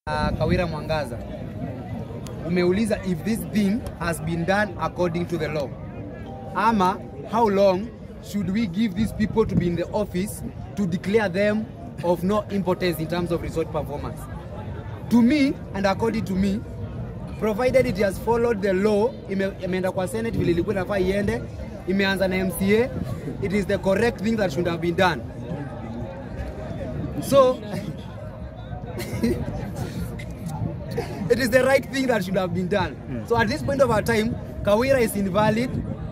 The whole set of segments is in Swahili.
Kawira Mwangaza, umeuliza if this thing has been done according to the law. Ama, how long should we give these people to be in the office to declare them of no importance in terms of resort performance? To me, and according to me, provided it has followed the law, imeenda kwa Senate vile ilikuwa inafaa iende, imeanza na MCA, it is the correct thing that should have been done. So, it is the right thing that should have been done. So at this point of our time, Kawira is invalid.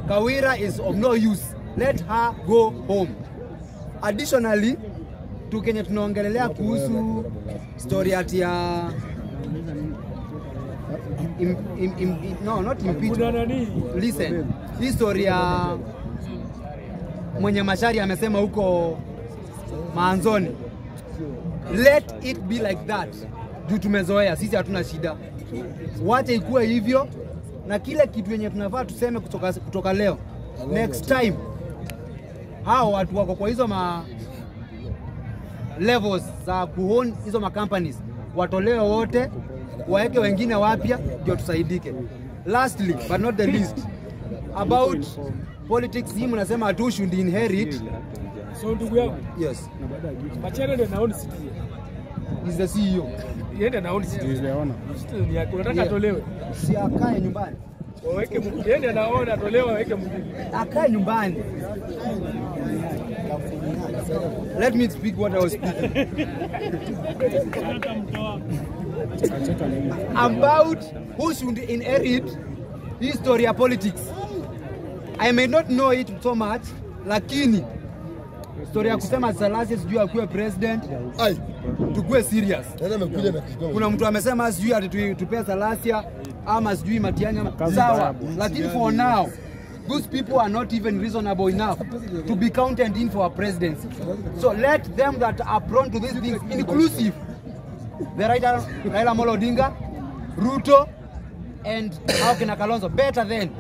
Kawira is of no use. Let her go home. Additionally, to Kenya tunaongelelea kuhusu story at ya no, not impeachment. Listen, hii story ya mwenye Machari amesema huko Maanzoni. Let it be like that. Juu tumezoea, sisi hatuna shida. Wacha ikuwe hivyo, na kile kitu yenye tunafaa tuseme kutoka leo. Next time, hao watu wako kwa hizo levels za kuhon hizo companies, watolewe wote, waeke wengine wapya, ndio tusaidike. Lastly, but not the least, about politics, hii mnasema atu should inherit. So ndugu yangu, yes. Machari ndio naona city. Is the CEO. Yeye anaona city. Ni yako unataka atolewe. Si akae nyumbani. Waweke mwingine. Yeye anaona atolewe waweke mwingine. Akae nyumbani. Let me speak what I was speaking. About who should inherit history of politics. I may not know it so much, lakini story ya kusema Salasi sijui akuwe president, tukue serious. Kuna mtu amesema sijui ati tupe Salasia ama sijui Matiang'i, sawa, lakini for now those people are not even reasonable enough to be counted in for a presidency. So let them that are prone to these things, inclusive the writer Raila Amolo Odinga, Ruto, and Kina Kalonzo, better than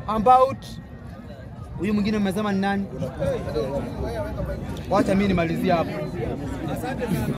about huyu mwingine mmesema ni nani? Wacha mimi nimalizia hapo.